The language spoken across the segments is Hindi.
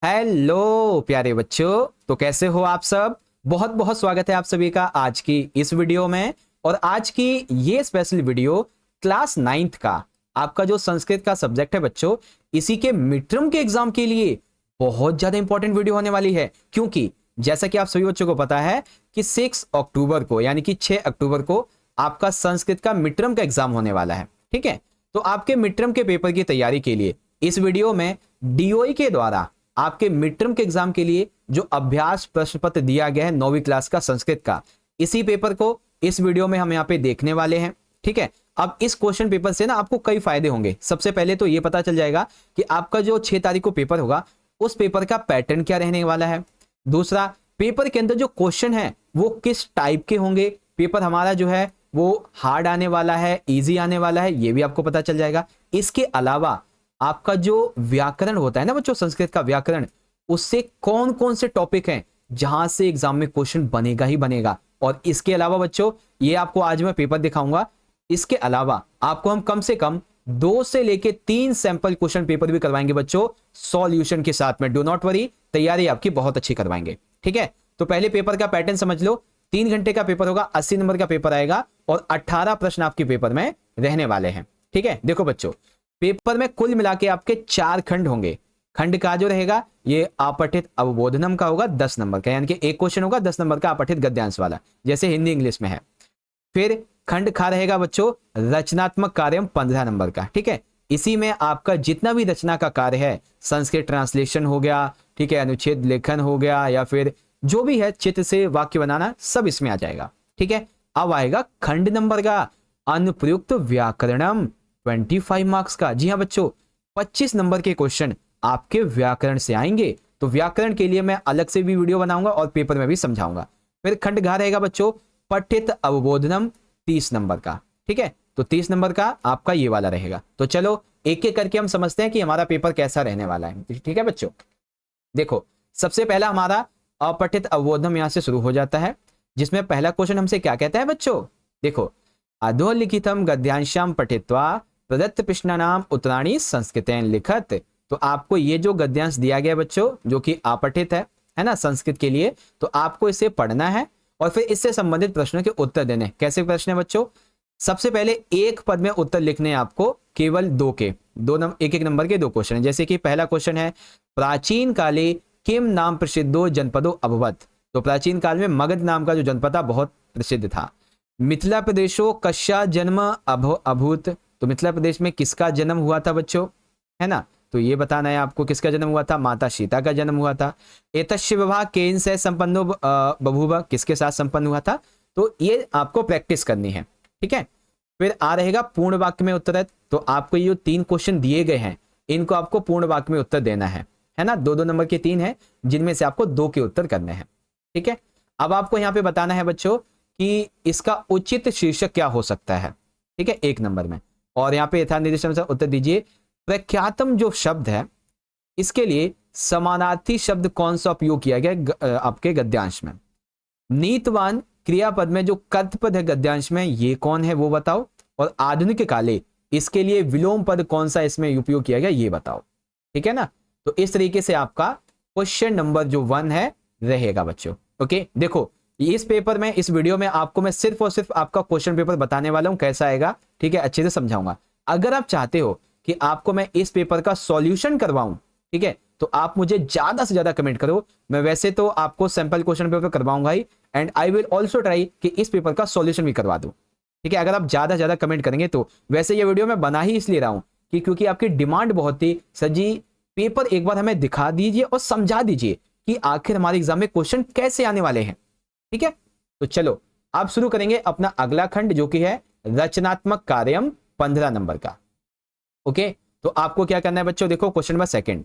हेलो प्यारे बच्चों, तो कैसे हो आप सब। बहुत बहुत स्वागत है आप सभी का आज की इस वीडियो में। और आज की ये स्पेशल वीडियो क्लास 9th का आपका जो संस्कृत का सब्जेक्ट है बच्चों, इसी के मिड टर्म के एग्जाम के लिए बहुत ज्यादा इंपॉर्टेंट वीडियो होने वाली है। क्योंकि जैसा कि आप सभी बच्चों को पता है कि 6 अक्टूबर को यानी कि 6 अक्टूबर को आपका संस्कृत का मिड टर्म का एग्जाम होने वाला है। ठीक है, तो आपके मिड टर्म के पेपर की तैयारी के लिए इस वीडियो में डीओई के द्वारा आपके मिड टर्म के एग्जाम के लिए जो अभ्यास प्रश्न पत्र दिया गया है 9वीं क्लास का संस्कृत का, इसी पेपर को इस वीडियो में हम यहाँ पे देखने वाले हैं। ठीक है, अब इस क्वेश्चन पेपर से ना आपको कई फायदे होंगे। सबसे पहले तो ये पता चल जाएगा कि आपका जो 6 तारीख को पेपर होगा उस पेपर का पैटर्न क्या रहने वाला है। दूसरा, पेपर के अंदर जो क्वेश्चन है वो किस टाइप के होंगे। पेपर हमारा जो है वो हार्ड आने वाला है, इजी आने वाला है, ये भी आपको पता चल जाएगा। इसके अलावा आपका जो व्याकरण होता है ना बच्चों, संस्कृत का व्याकरण, उससे कौन कौन से टॉपिक हैं जहां से एग्जाम में क्वेश्चन बनेगा ही बनेगा। और इसके अलावा बच्चों, ये आपको आज मैं पेपर दिखाऊंगा। इसके अलावा आपको हम कम से कम 2 से लेके 3 सैंपल क्वेश्चन पेपर भी करवाएंगे बच्चों, सॉल्यूशन के साथ में। डू नॉट वरी, तैयारी आपकी बहुत अच्छी करवाएंगे। ठीक है, तो पहले पेपर का पैटर्न समझ लो। 3 घंटे का पेपर होगा, 80 नंबर का पेपर आएगा और 18 प्रश्न आपके पेपर में रहने वाले हैं। ठीक है, देखो बच्चों, पेपर में कुल मिला के आपके 4 खंड होंगे। खंड का जो रहेगा ये अपठित अवबोधनम का होगा 10 नंबर का, यानी कि एक क्वेश्चन होगा 10 नंबर का अपठित गद्यांश वाला, जैसे हिंदी इंग्लिश में है। फिर खंड खा रहेगा बच्चों रचनात्मक कार्य 15 नंबर का। ठीक है, इसी में आपका जितना भी रचना का कार्य है, संस्कृत ट्रांसलेशन हो गया, ठीक है, अनुच्छेद लेखन हो गया, या फिर जो भी है चित्र से वाक्य बनाना, सब इसमें आ जाएगा। ठीक है, अब आएगा खंड नंबर का अनुप्रयुक्त व्याकरणम 25 मार्क्स का। जी हाँ बच्चों, 25 नंबर के क्वेश्चन आपके व्याकरण से आएंगे। तो व्याकरण के लिए मैं अलग से भी वीडियो बनाऊंगा और पेपर में भी समझाऊंगा। फिर खंड घ रहेगा बच्चों पठित अवबोधनम 30 नंबर का। ठीक है, तो 30 नंबर का आपका ये वाला रहेगा। तो चलो एक एक करके हम समझते हैं कि हमारा पेपर कैसा रहने वाला है। ठीक है बच्चों, देखो सबसे पहला हमारा अपठित अवबोधनम यहां से शुरू हो जाता है, जिसमें पहला क्वेश्चन हमसे क्या कहता है बच्चों, देखो, अधोलिखितम गद्यांशम पठित्वा प्रदत्त प्रश्नानाम उत्तराणी संस्कृतेन लिखत। तो आपको ये जो गद्यांश दिया गया बच्चों, जो कि अपठित है ना संस्कृत के लिए, तो आपको इसे पढ़ना है और फिर इससे संबंधित प्रश्नों के उत्तर देने। कैसे प्रश्न है बच्चों, सबसे पहले एक पद में उत्तर लिखने हैं आपको, केवल एक एक नंबर के 2 क्वेश्चन है। जैसे कि पहला क्वेश्चन है, प्राचीन काले किम नाम प्रसिद्धो जनपदो अभवत। तो प्राचीन काल में मगध नाम का जो जनपद था बहुत प्रसिद्ध था। मिथिला प्रदेशो कश्या जन्म अभूत। तो मिथिला प्रदेश में किसका जन्म हुआ था बच्चों, है ना, तो ये बताना है आपको किसका जन्म हुआ था, माता सीता का जन्म हुआ था। एतस्य विवाह केन से संपन्नो बभूव, किसके साथ संपन्न हुआ था। तो ये आपको प्रैक्टिस करनी है। ठीक है, फिर आ रहेगा पूर्ण वाक्य में उत्तर। तो आपको ये 3 क्वेश्चन दिए गए हैं, इनको आपको पूर्ण वाक्य में उत्तर देना है ना। 2-2 नंबर के 3 है, जिनमें से आपको 2 के उत्तर करने हैं। ठीक है, अब आपको यहाँ पे बताना है बच्चों कि इसका उचित शीर्षक क्या हो सकता है। ठीक है, 1 नंबर में। और यहाँ पे यथार्थ निर्देश अनुसार उत्तर दीजिए। प्रख्यातम जो शब्द है, इसके लिए समानार्थी शब्द कौन सा उपयोग किया गया आपके गद्यांश में। नीतवान क्रियापद में जो कर्तपद है गद्यांश में, ये कौन है वो बताओ। और आधुनिक काले, इसके लिए विलोम पद कौन सा इसमें उपयोग किया गया ये बताओ। ठीक है ना, तो इस तरीके से आपका क्वेश्चन नंबर जो 1 है रहेगा बच्चों। ओके, देखो इस पेपर में, इस वीडियो में आपको मैं सिर्फ और सिर्फ आपका क्वेश्चन पेपर बताने वाला हूं, कैसा आएगा। ठीक है, अच्छे से समझाऊंगा। अगर आप चाहते हो कि आपको मैं इस पेपर का सॉल्यूशन करवाऊं, ठीक है, तो आप मुझे ज्यादा से ज्यादा कमेंट करो। मैं वैसे तो आपको सैंपल क्वेश्चन पेपर करवाऊंगा ही, and I will also try कि इस पेपर का सॉल्यूशन भी करवा दूं। ठीक है, अगर आप ज्यादा से ज्यादा कमेंट करेंगे तो। वैसे ये वीडियो मैं बना ही इसलिए रहा हूं कि क्योंकि आपकी डिमांड बहुत थी, सर जी पेपर एक बार हमें दिखा दीजिए और समझा दीजिए कि आखिर हमारे एग्जाम में क्वेश्चन कैसे आने वाले हैं। ठीक है, तो चलो आप शुरू करेंगे अपना अगला खंड, जो कि है रचनात्मक कार्यम 15 नंबर का। ओके, तो आपको क्या करना है बच्चों, देखो क्वेश्चन नंबर 2,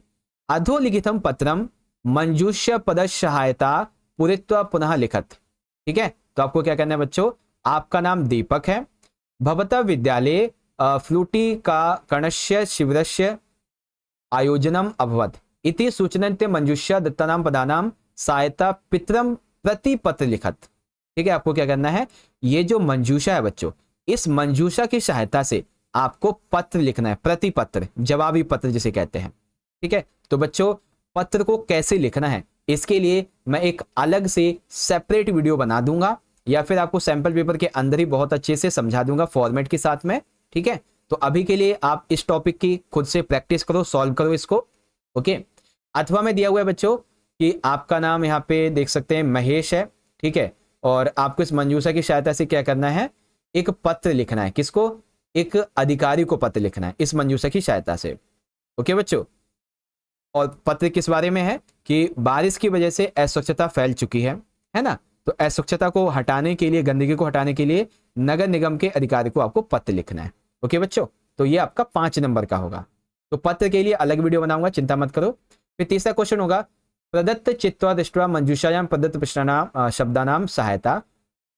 अधोलिखितम पत्रम मंजूष्य पद सहायता पुरित्वा पुनः लिखत। ठीक है, तो आपको क्या करना है बच्चों, आपका नाम दीपक है, भवता विद्यालय फ्लूटी का कर्णस्य शिविरस्य आयोजनम अभवत इति सूचनन्ते मंजूष्य दत्तानाम पदानाम सहायता पितरम प्रति पत्र लिखत। ठीक है, आपको क्या करना है, ये जो मंजूषा है बच्चों, इस मंजूषा की सहायता से आपको पत्र लिखना है, प्रति पत्र, जवाबी पत्र जिसे कहते हैं। ठीक है, तो बच्चों पत्र को कैसे लिखना है, इसके लिए मैं एक अलग से सेपरेट वीडियो बना दूंगा, या फिर आपको सैंपल पेपर के अंदर ही बहुत अच्छे से समझा दूंगा फॉर्मेट के साथ में। ठीक है, तो अभी के लिए आप इस टॉपिक की खुद से प्रैक्टिस करो, सॉल्व करो इसको। ओके, अथवा में दिया हुआ है बच्चों कि आपका नाम यहाँ पे देख सकते हैं महेश है। ठीक है, और आपको इस मंजूषा की सहायता से क्या करना है, एक पत्र लिखना है। किसको? एक अधिकारी को पत्र लिखना है इस मंजूषा की सहायता से। ओके बच्चों, और पत्र किस बारे में है कि बारिश की वजह से अस्वच्छता फैल चुकी है ना, तो अस्वच्छता को हटाने के लिए, गंदगी को हटाने के लिए नगर निगम के अधिकारी को आपको पत्र लिखना है। ओके बच्चों, तो ये आपका 5 नंबर का होगा। तो पत्र के लिए अलग वीडियो बनाऊंगा, चिंता मत करो। फिर तीसरा क्वेश्चन होगा, प्रदत्त चित्वा दृष्ट्वा मंजूषायाम प्रदत्त प्रश्नानाम शब्दानाम सहायता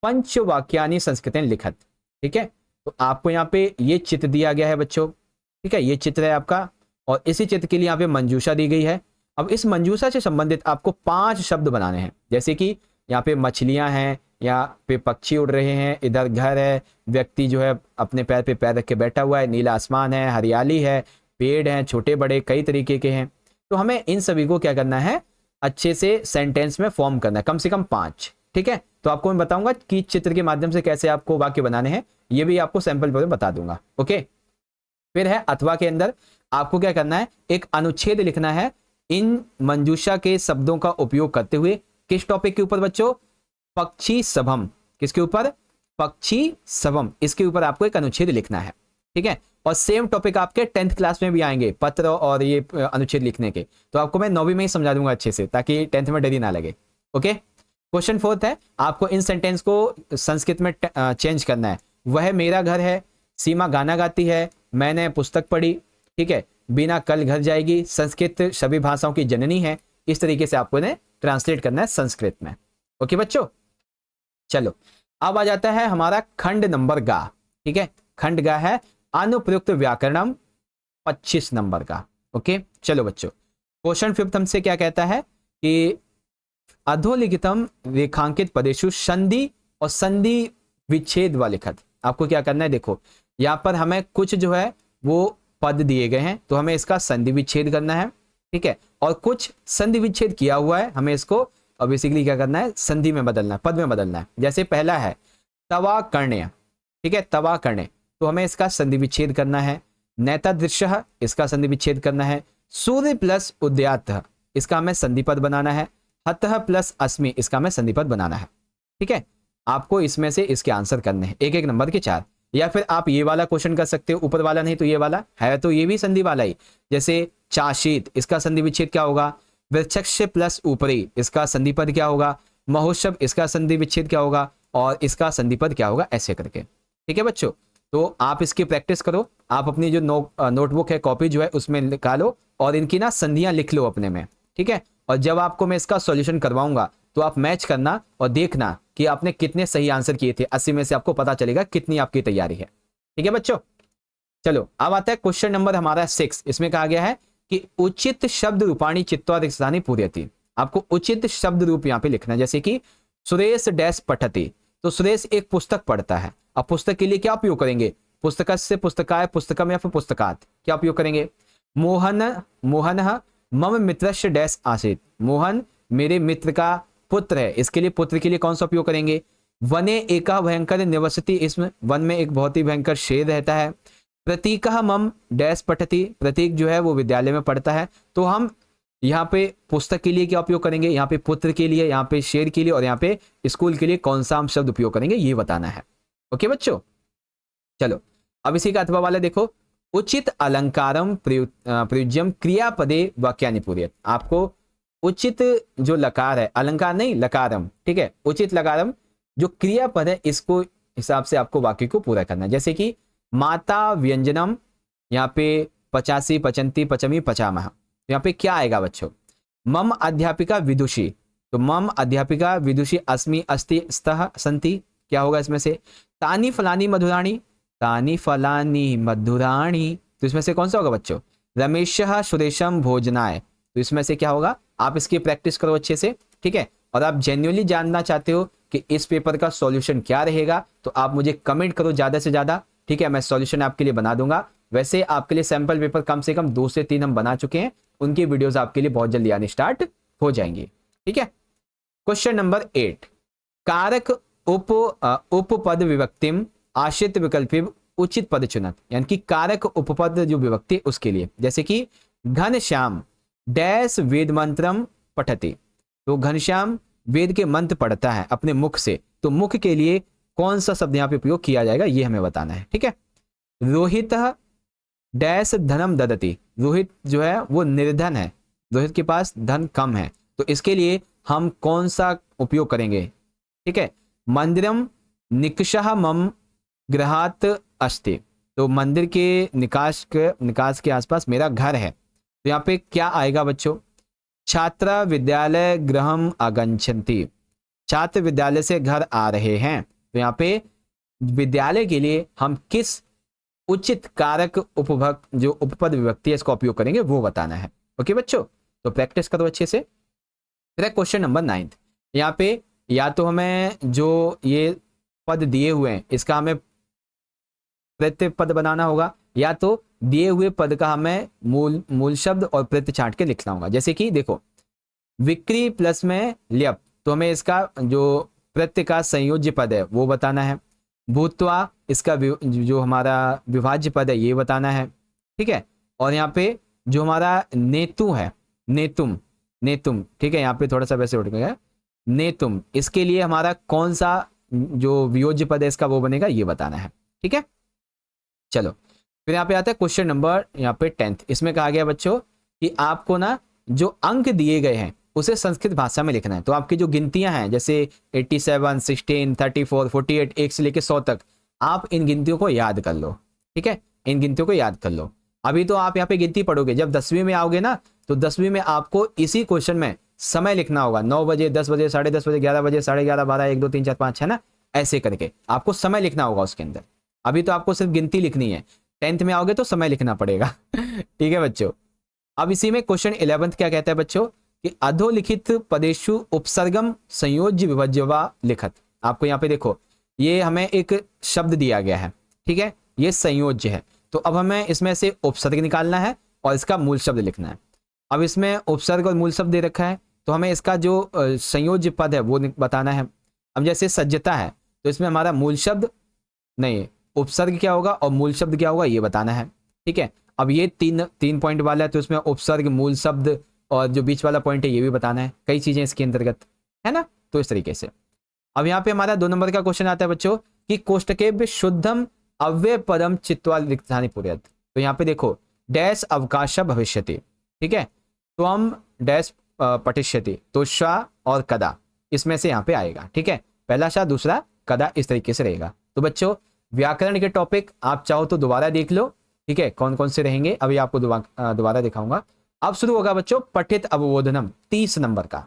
पंचवाक्यानि संस्कृतेन लिखत। ठीक है, तो आपको यहाँ पे ये चित्र दिया गया है बच्चों। ठीक है, ये चित्र है आपका, और इसी चित्र के लिए यहाँ पे मंजूषा दी गई है। अब इस मंजूषा से संबंधित आपको 5 शब्द बनाने हैं, जैसे कि यहाँ पे मछलियां हैं, यहाँ पे पक्षी उड़ रहे हैं, इधर घर है, व्यक्ति जो है अपने पैर पे पैर रख के बैठा हुआ है, नीला आसमान है, हरियाली है, पेड़ हैं छोटे बड़े कई तरीके के हैं। तो हमें इन सभी को क्या करना है, अच्छे से सेंटेंस में फॉर्म करना है, कम से कम 5। ठीक है, तो आपको मैं बताऊंगा कि चित्र के माध्यम से कैसे आपको वाक्य बनाने हैं, ये भी आपको सैंपल पर बता दूंगा। ओके, फिर है अथवा के अंदर आपको क्या करना है, एक अनुच्छेद लिखना है इन मंजूषा के शब्दों का उपयोग करते हुए। किस टॉपिक के ऊपर बच्चों? पक्षी सभम। किसके ऊपर? पक्षी सभम, इसके ऊपर आपको एक अनुच्छेद लिखना है। ठीक है, और सेम टॉपिक आपके 10th क्लास में भी आएंगे, पत्र और ये अनुच्छेद लिखने के, तो आपको मैं 9वीं में ही समझा दूंगा अच्छे से, ताकि 10th में डरी ना लगे। ओके, क्वेश्चन 4 है, आपको इन सेंटेंस को संस्कृत में चेंज करना है। वह मेरा घर है, सीमा गाना गाती है, मैंने पुस्तक पढ़ी। ठीक है, बिना कल घर जाएगी, संस्कृत सभी भाषाओं की जननी है। इस तरीके से आपको इन्हें ट्रांसलेट करना है संस्कृत में। ओके बच्चों, चलो अब आ जाता है हमारा खंड नंबर गा। ठीक है, खंड गा है अनुप्रयुक्त व्याकरणम 25 नंबर का। ओके, चलो बच्चों, क्वेश्चन 5 हमसे क्या कहता है कि अधोलिखितम रेखांकित पदेशु संधि और संधि विच्छेद व लिखत। आपको क्या करना है, देखो यहाँ पर हमें कुछ जो है वो पद दिए गए हैं, तो हमें इसका संधि विच्छेद करना है। ठीक है, और कुछ संधि विच्छेद किया हुआ है, हमें इसको और बेसिकली क्या करना है, संधि में बदलना है, पद में बदलना है। जैसे पहला है तवा कर्ण्य। ठीक है, तवा कर्ण्य, तो हमें इसका संधि विच्छेद करना है। नेता दृश्य, इसका संधि विच्छेद करना है। सूर्य प्लस उदयात, इसका हमें संधिपद बनाना है। हतः प्लस अस्मि, इसका हमें संधिपद बनाना है। ठीक है, आपको इसमें से इसके आंसर करने हैं, एक एक नंबर के 4। या फिर आप ये वाला क्वेश्चन कर सकते हो, ऊपर वाला नहीं तो ये वाला है, तो ये भी संधि वाला ही। जैसे चाशीत, इसका संधि विच्छेद क्या होगा? वृक्षक्ष प्लस ऊपरी, इसका संधिपद क्या होगा? महोत्सव, इसका संधि विच्छेद क्या होगा? और इसका संधिपद क्या होगा, ऐसे करके। ठीक है बच्चों, तो आप इसकी प्रैक्टिस करो। आप अपनी जो नोटबुक है, कॉपी जो है, उसमें निकालो और इनकी ना संधियां लिख लो अपने में। ठीक है, और जब आपको मैं इसका सॉल्यूशन करवाऊंगा तो आप मैच करना और देखना कि आपने कितने सही आंसर किए थे। 80 में से आपको पता चलेगा कितनी आपकी तैयारी है। ठीक है बच्चों, चलो अब आता है क्वेश्चन नंबर हमारा 6। इसमें कहा गया है कि उचित शब्द रूपाणी चित्वा रिक्तानि पूरयति। आपको उचित शब्द रूप यहाँ पे लिखना है। जैसे कि सुरेश डैश पठति, तो सुरेश एक पुस्तक पढ़ता है। अब पुस्तक के लिए क्या उपयोग करेंगे? पुस्तक से पुस्तकाय, पुस्तकम या फिर पुस्तकात, क्या उपयोग करेंगे? मोहन मम मित्रस्य डैश आसीत, मोहन मेरे मित्र का पुत्र है। इसके लिए पुत्र के लिए कौन सा उपयोग करेंगे? वने एका भयंकर निवसति, इसमें वन में एक बहुत ही भयंकर शेर रहता है। प्रतीक मम डैश पठति, प्रतीक जो है वो विद्यालय में पढ़ता है। तो हम यहाँ पे पुस्तक के लिए क्या उपयोग करेंगे? यहाँ पे पुत्र के लिए, यहाँ पे शेर के लिए, और यहाँ पे स्कूल के लिए कौन सा हम शब्द उपयोग करेंगे, ये बताना है। ओके बच्चों, चलो अब इसी का अथवा वाला देखो। उचित अलंकारम प्रयुज्यम क्रियापदे वाक्यानि पूरयत। आपको उचित जो लकार है, अलंकार नहीं लकारम, ठीक है, उचित लकारम जो क्रियापद है, इसको हिसाब से आपको वाक्य को पूरा करना है। जैसे कि माता व्यंजनम, यहाँ पे 85 पचंती पचमी पचामह, यहाँ पे क्या आएगा बच्चों? मम अध्यापिका विदुषी, तो मम अध्यापिका विदुषी अस्मि अस्ति स्तः संति, क्या होगा इसमें से? तानी फलानी मधुराणी, तानी फलानी मधुराणी, तो इसमें से कौन सा होगा बच्चों? रमेशः सुरेशम भोजनाय, तो इसमें से क्या होगा? आप इसकी प्रैक्टिस करो अच्छे से। ठीक है, और आप जेन्युइनली जानना चाहते हो कि इस पेपर का सॉल्यूशन क्या रहेगा, तो आप मुझे कमेंट करो ज्यादा से ज्यादा। ठीक है, मैं सॉल्यूशन आपके लिए बना दूंगा। वैसे आपके लिए सैंपल पेपर कम से कम 2 से 3 हम बना चुके हैं, उनकी वीडियोस आपके लिए बहुत जल्दी आने स्टार्ट हो जाएंगी। ठीक है, क्वेश्चन नंबर 8, कारक उपपद विभक्तिम आश्रित विकल्पी उचित पद चुनत, यानी कि कारक उपपद जो विभक्ति उसके लिए, जैसे कि घनश्याम डैश वेद मंत्रम पठति, तो घनश्याम वेद के मंत्र पढ़ता है अपने मुख से, तो मुख के लिए कौन सा शब्द यहाँ पे उपयोग किया जाएगा ये हमें बताना है। ठीक है, रोहित डैश धनम ददति, रोहित जो है वो निर्धन है, रोहित के पास धन कम है, तो इसके लिए हम कौन सा उपयोग करेंगे। ठीक है, मंदिरम निकषः मम गृहात अस्ति, तो मंदिर के निकास के आसपास मेरा घर है, तो यहाँ पे क्या आएगा बच्चों, छात्र विद्यालय गृहम आगच्छन्ति, छात्र विद्यालय से घर आ रहे हैं, तो यहाँ पे विद्यालय के लिए हम किस उचित कारक उपभक्त जो उपपद विभक्ति है इसका उपयोग करेंगे वो बताना है। ओके बच्चों, तो प्रैक्टिस करो अच्छे से। फिर क्वेश्चन नंबर 9, यहाँ पे या तो हमें जो ये पद दिए हुए हैं इसका हमें प्रत्यय पद बनाना होगा, या तो दिए हुए पद का हमें मूल शब्द और प्रत्यय छांट के लिखना होगा। जैसे कि देखो विक्री प्लस में ल्यप, तो हमें इसका जो प्रत्यय का संयोज्य पद है वो बताना है। भूत्वा इसका जो हमारा विभाज्य पद है ये बताना है। ठीक है, और यहाँ पे जो हमारा नेतु है, नेतुम, ठीक है, यहाँ पे थोड़ा सा वैसे उठ गया नेतुम, इसके लिए हमारा कौन सा जो वियोज्य पद है इसका वो बनेगा ये बताना है। ठीक है, चलो फिर यहाँ पे आता है क्वेश्चन नंबर यहाँ पे 10, इसमें कहा गया बच्चों कि आपको ना जो अंक दिए गए हैं उसे संस्कृत भाषा में लिखना है। तो आपकी जो गिनतियां हैं जैसे 87, 16, 34, 48, 1 से लेकर 100 तक, आप इन गिनतियों को याद कर लो। ठीक है, इन गिनतियों को याद कर लो। अभी तो आप यहाँ पे गिनती पढ़ोगे, जब 10वीं में आओगे ना तो 10वीं में आपको इसी क्वेश्चन में समय लिखना होगा, 9 बजे, 10 बजे, 10:30 बजे, 11 बजे, 11:30, 12, 1, 2, 3, 4, 5, 6 ना, ऐसे करके आपको समय लिखना होगा उसके अंदर। अभी तो आपको सिर्फ गिनती लिखनी है, 10th में आओगे तो समय लिखना पड़ेगा। ठीक है बच्चों, अब इसी में क्वेश्चन 11 क्या कहता है बच्चों कि अधोलिखित पदेशु उपसर्गम संयोज्य विभज्य वा लिखत। आपको यहाँ पे देखो ये हमें एक शब्द दिया गया है, ठीक है, ये संयोज्य है, तो अब हमें इसमें से उपसर्ग निकालना है और इसका मूल शब्द लिखना है। अब इसमें उपसर्ग और मूल शब्द दे रखा है, तो हमें इसका जो संयोज्य पद है वो बताना है। अब जैसे सज्जता है तो इसमें हमारा मूल शब्द नहीं, उपसर्ग क्या होगा और मूल शब्द क्या होगा ये बताना है। ठीक है, अब ये तीन पॉइंट वाला है तो इसमें उपसर्ग, मूल शब्द और जो बीच वाला पॉइंट है ये भी बताना है, कई चीजें इसके अंतर्गत है ना। तो इस तरीके से अब यहाँ पे हमारा 2 नंबर का क्वेश्चन आता है बच्चों कि कोष्टके शुद्धम अव्यय पदम चित्वा रिक्तानि पूरयत। तो यहाँ पे देखो डैश अवकाश भविष्यति, ठीक है, तो हम डैश पठिष्यति, तो शा और कदा इसमें से यहाँ पे आएगा। ठीक है, पहला शा दूसरा कदा, इस तरीके से रहेगा। तो बच्चों व्याकरण के टॉपिक आप चाहो तो दोबारा देख लो, ठीक है, कौन कौन से रहेंगे अभी आपको दोबारा दिखाऊंगा। अब शुरू होगा बच्चों पठित अवबोधनम 30 नंबर का।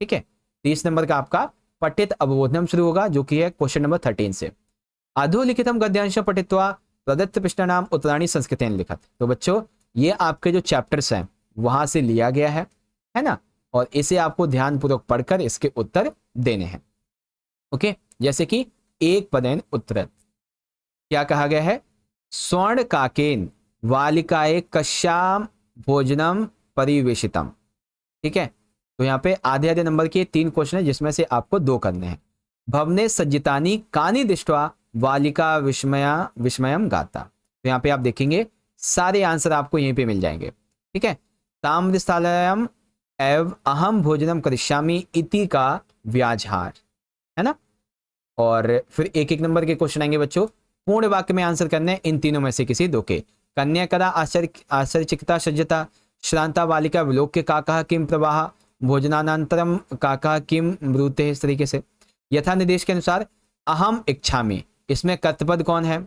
ठीक है, 30 नंबर का आपका पठित अवबोधनम शुरू होगा जो कि है क्वेश्चन नंबर 13 से। अधोलिखितम गद्यांश पठित्वा प्रदत्त प्रश्नानाम उत्तराणि संस्कृतेन लिखत। तो बच्चों ये आपके जो चैप्टर्स हैं वहां से लिया गया है ना, और इसे आपको ध्यानपूर्वक पढ़कर इसके उत्तर देने हैं। ओके, जैसे कि एक पदेन उत्तर क्या कहा गया है, स्वर्ण काकेन वालिकाए कश्याम भोजनम परिवेशितम। ठीक है, तो यहाँ पे आधे आधे नंबर के 3 क्वेश्चन है जिसमें से आपको 2 करने हैं। भवने सज्जितानी कानी दृष्ट्वा वालिका विस्मयम गाता। तो यहाँ पे आप देखेंगे सारे आंसर आपको यहीं पे मिल जाएंगे। ठीक है, ताम्रस्थालयम एव अहम भोजनम करिष्यामि इति का व्याजहार है ना। और फिर 1-1 नंबर के क्वेश्चन आएंगे बच्चों, पूर्ण वाक्य में आंसर करने इन तीनों में से किसी 2 के। कन्या कदा आश्चर्यचिकिता सज्जता, श्रांता बालिका विलोक्य काका किम प्रवाह, भोजनानंतरम काका किम ब्रूते। इस तरीके से यथा निर्देश के अनुसार अहम इच्छामि, इसमें कर्तपद कौन है,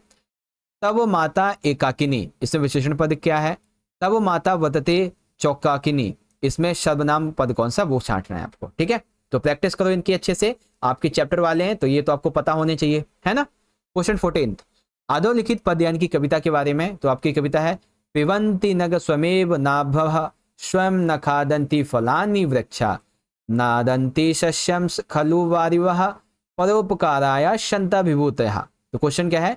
तब माता एकाकिनी, इसमें विशेषण पद क्या है, तब माता वदते चौकाकिनी, इसमें सर्वनाम पद कौन सा वो छांटना है आपको। ठीक है, तो प्रैक्टिस करो इनकी अच्छे से, आपके चैप्टर वाले हैं तो ये तो आपको पता होने चाहिए है ना। क्वेश्चन 14 अधोलिखित पद यानी की कविता के बारे में। तो आपकी कविता है पिबन्ति नग स्वमेव नाभः स्वयं न खादन्ति फलानि वृक्षा नादन्ति शस्यं खलु वारिवः परोपकाराय शंता विभूतयः। तो क्वेश्चन क्या है,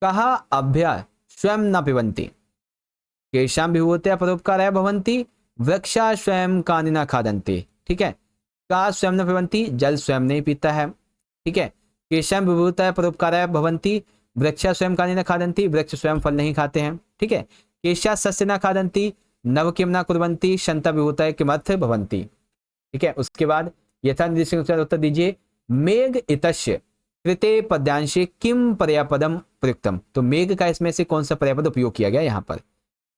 कहा अभ्य स्वयं न पिबन्ति केशां विभूतयः परोपकाराय भवन्ति वृक्षा स्वयं कानिना खादन्ति, ठीक है। का स्वयं न पिबन्ति, जल स्वयं नहीं पीता है, ठीक है। केशम विभूतः परोपकाराय भवन्ति, वृक्षा स्वयं कानिना खादन्ति, वृक्ष स्वयं फल नहीं खाते हैं, ठीक है। केशा सस्य न खादन्ति, नव किम न कुर्वन्ति, शंता विभूतः किमर्थ भवन्ति, ठीक है। उसके बाद यथा निर्दिष्ट उत्तर दीजिए। मेघ इतस्य कृते पद्यांशे किम पर्यापदम प्रयुक्तम, तो मेघ का इसमें से कौन सा पर्यापद उपयोग किया गया यहाँ पर।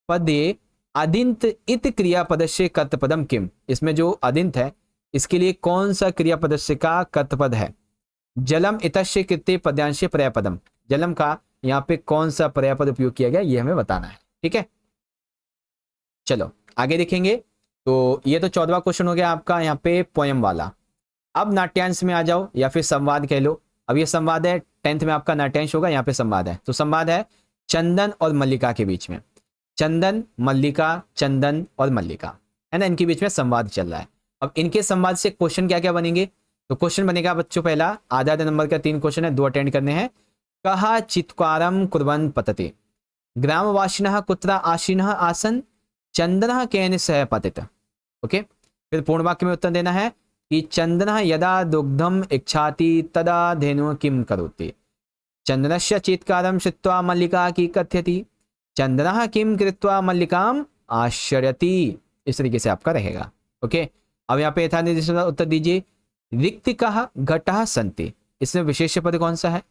पदे अदिंत इत क्रियापदस्य कर्तपदम किम, इसमें जो अदिंत है इसके लिए कौन सा क्रियापदस्य का कर्तपद है। जलम इतस्य कृते पद्यांशे पर्यापदम, जलम का यहाँ पे कौन सा पर्यापद उपयोग किया गया ये हमें बताना है, ठीक है। चलो आगे देखेंगे। तो ये तो 14वां क्वेश्चन हो गया आपका यहाँ पे पोयम वाला। अब नाट्यांश में आ जाओ या फिर संवाद कह लो। अब ये संवाद है, 10th में आपका नाट्यांश होगा, यहाँ पे संवाद है। तो संवाद है चंदन और मल्लिका के बीच में, चंदन मल्लिका, चंदन और मल्लिका, है ना, इनके बीच में संवाद चल रहा है। अब इनके संवाद से क्वेश्चन क्या क्या बनेंगे। तो क्वेश्चन बनेगा बच्चों पहला, आधा नंबर का 3 क्वेश्चन है, 2 अटेंड करने हैं। कहा चित्कारम कुर्वन् पतते, ग्रामवासिनः कुत्र आसीनः आसन, चंदनः केन सह पतित, ओके। फिर पूर्ण वाक्य में उत्तर देना है कि चंदनः यदा दुग्धम इच्छाति तदा धेनु किम करोति, चंदनस्य चीत्कारं श्रुत्वा मल्लिका की कथयति, चंदनः किम कृत्वा मल्लिकाम आश्चर्यति। इस तरीके से आपका रहेगा, ओके। अब यहाँ पे यथा निर्दिष्ट उत्तर दीजिए। रिक्तिकः घटः सन्ति, इसमें विशेष्य पद कौन सा है।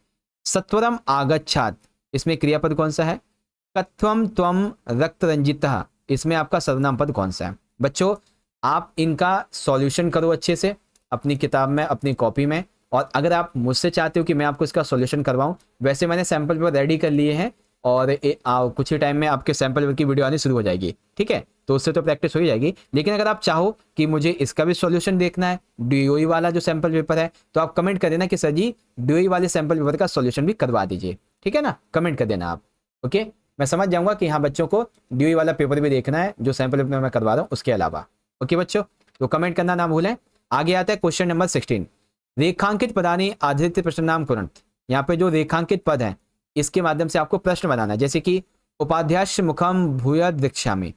सत्वरम आगच्छात, इसमें क्रियापद कौन सा है। कथ्वम त्वम रक्तरंजितः, इसमें आपका सर्वनाम पद कौन सा है। बच्चों आप इनका सॉल्यूशन करो अच्छे से अपनी किताब में, अपनी कॉपी में। और अगर आप मुझसे चाहते हो कि मैं आपको इसका सॉल्यूशन करवाऊं, वैसे मैंने सैंपल पेपर रेडी कर लिए हैं और कुछ ही टाइम में आपके सैंपल पेपर की वीडियो आनी शुरू हो जाएगी, ठीक है। तो उससे तो प्रैक्टिस हो ही जाएगी। लेकिन अगर आप चाहो कि मुझे इसका भी सॉल्यूशन देखना है, डीओई वाला जो सैंपल पेपर है, तो आप कमेंट कर देना कि सर जी डीओई वाले सैंपल पेपर का सॉल्यूशन भी करवा दीजिए, ठीक है ना। कमेंट कर देना आप, ओके। मैं समझ जाऊंगा कि हाँ बच्चों को डीओई वाला पेपर भी देखना है जो सैंपल पेपर मैं करवा रहा हूँ उसके अलावा, ओके बच्चों। तो कमेंट करना ना भूलें। आगे आता है क्वेश्चन नंबर 16। रेखांकित पदानि आधारित प्रश्न नाम कुरंत, यहाँ पे जो रेखांकित पद है इसके माध्यम से आपको प्रश्न बनाना है। जैसे कि उपाध्याय मुखम भूयद दीक्षामि,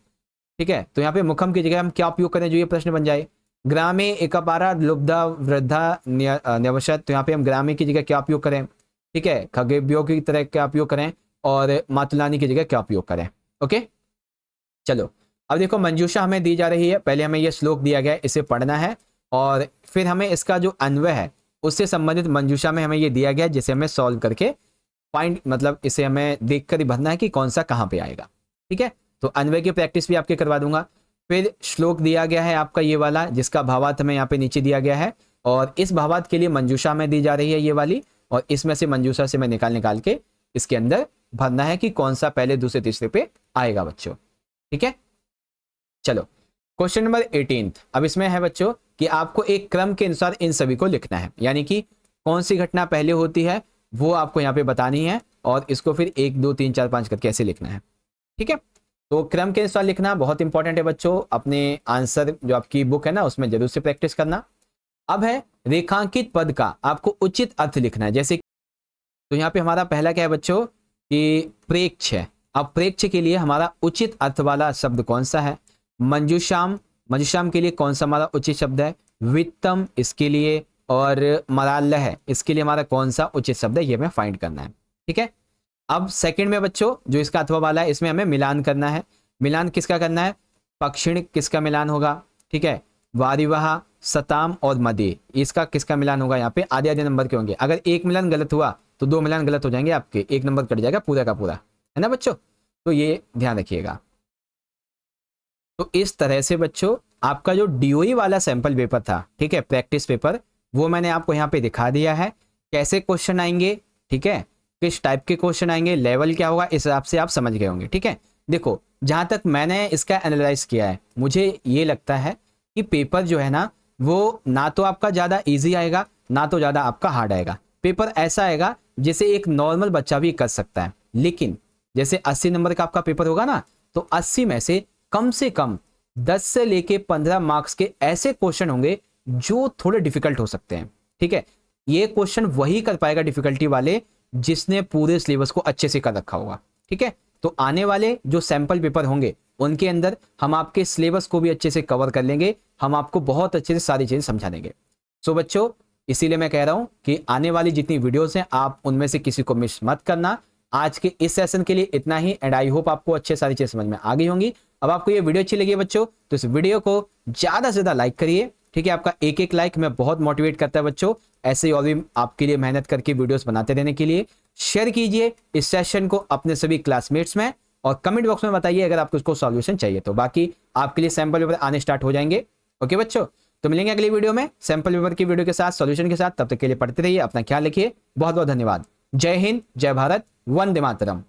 ठीक है। तो यहाँ पे मुखम की जगह हम क्या उपयोग करें जो ये प्रश्न बन जाए। ग्रामे एकापारा लुब्धा वृद्धा न्यवशत, तो यहाँ पे हम ग्रामे की जगह क्या उपयोग करें, ठीक है। खगेभ्यो की तरह क्या उपयोग करें और मातुलानी की जगह क्या उपयोग करें, ओके। चलो अब देखो मंजूषा हमें दी जा रही है। पहले हमें यह श्लोक दिया गया है, इसे पढ़ना है और फिर हमें इसका जो अन्वय है उससे संबंधित मंजूषा में हमें ये दिया गया है, जिसे हमें सॉल्व करके फाइंड, मतलब इसे हमें देखकर ही भरना है कि कौन सा कहाँ पे आएगा, ठीक है। तो अन्वय की प्रैक्टिस भी आपके करवा दूंगा। फिर श्लोक दिया गया है आपका ये वाला, जिसका भावार्थ हमें यहाँ पे नीचे दिया गया है और इस भावार्थ के लिए मंजूषा में दी जा रही है ये वाली, और इसमें से मंजूषा से मैं निकाल के इसके अंदर भरना है कि कौन सा पहले दूसरे तीसरे पे आएगा बच्चों, ठीक है। चलो क्वेश्चन नंबर 18। अब इसमें है बच्चों कि आपको एक क्रम के अनुसार इन सभी को लिखना है, यानी कि कौन सी घटना पहले होती है वो आपको यहाँ पे बतानी है और इसको फिर 1 2 3 4 5 करके ऐसे लिखना है, ठीक है। तो क्रम के अनुसार लिखना बहुत इंपॉर्टेंट है बच्चों। अपने आंसर जो आपकी बुक है ना उसमें जरूर से प्रैक्टिस करना। अब है रेखांकित पद का आपको उचित अर्थ लिखना है। जैसे तो यहाँ पे हमारा पहला क्या है बच्चों कि प्रेक्ष है। अब प्रेक्ष के लिए हमारा उचित अर्थ वाला शब्द कौन सा है। मंजूषाम, मंजूषाम के लिए कौन सा हमारा उचित शब्द है। वित्तम इसके लिए, और मराल्य है इसके लिए हमारा कौन सा उचित शब्द है ये हमें फाइंड करना है, ठीक है। अब सेकंड में बच्चों जो इसका अथवा वाला है इसमें हमें मिलान करना है। मिलान किसका करना है। पक्षिण किसका मिलान होगा, ठीक है। वारिवाह, सताम और मदे इसका किसका मिलान होगा। यहाँ पे आधे आधे नंबर के होंगे। अगर एक मिलान गलत हुआ तो 2 मिलान गलत हो जाएंगे आपके, 1 नंबर कट जाएगा पूरा का पूरा, है ना बच्चों। तो ये ध्यान रखिएगा। तो इस तरह से बच्चों आपका जो डीओई वाला सैंपल पेपर था, ठीक है, प्रैक्टिस पेपर, वो मैंने आपको यहाँ पे दिखा दिया है कैसे क्वेश्चन आएंगे, ठीक है, किस टाइप के क्वेश्चन आएंगे, लेवल क्या होगा, इस हिसाब से आप समझ गए होंगे, ठीक है। देखो जहां तक मैंने इसका एनालाइज किया है मुझे ये लगता है कि पेपर जो है ना वो ना तो आपका ज्यादा इजी आएगा ना तो ज्यादा आपका हार्ड आएगा। पेपर ऐसा आएगा जैसे एक नॉर्मल बच्चा भी कर सकता है। लेकिन जैसे 80 नंबर का आपका पेपर होगा ना तो 80 में से कम 10 से लेके 15 मार्क्स के ऐसे क्वेश्चन होंगे जो थोड़े डिफिकल्ट हो सकते हैं, ठीक है। ये क्वेश्चन वही कर पाएगा डिफिकल्टी वाले जिसने पूरे सिलेबस को अच्छे से कर रखा होगा, ठीक है। तो आने वाले जो सैंपल पेपर होंगे उनके अंदर हम आपके सिलेबस को भी अच्छे से कवर कर लेंगे, हम आपको बहुत अच्छे से सारी चीजें समझा देंगे। सो बच्चों, इसीलिए मैं कह रहा हूं कि आने वाली जितनी वीडियोस हैं आप उनमें से किसी को मिस मत करना। आज के इस सेशन के लिए इतना ही एंड आई होप आपको अच्छे सारी चीजें समझ में आ गई होंगी। अब आपको ये वीडियो अच्छी लगी है बच्चों तो इस वीडियो को ज्यादा से ज्यादा लाइक करिए, ठीक है। आपका एक एक लाइक मैं बहुत मोटिवेट करता है बच्चों, ऐसे ही और भी आपके लिए मेहनत करके वीडियोस बनाते रहने के लिए। शेयर कीजिए इस सेशन को अपने सभी क्लासमेट्स में और कमेंट बॉक्स में बताइए अगर आपको इसको सॉल्यूशन चाहिए तो। बाकी आपके लिए सैंपल पेपर आने स्टार्ट हो जाएंगे। ओके बच्चों, तो मिलेंगे अगली वीडियो में सैंपल पेपर की वीडियो के साथ, सॉल्यूशन के साथ। तब तक के लिए पढ़ते रहिए, अपना ख्याल रखिए। बहुत बहुत धन्यवाद। जय हिंद, जय भारत, वंदे मातरम।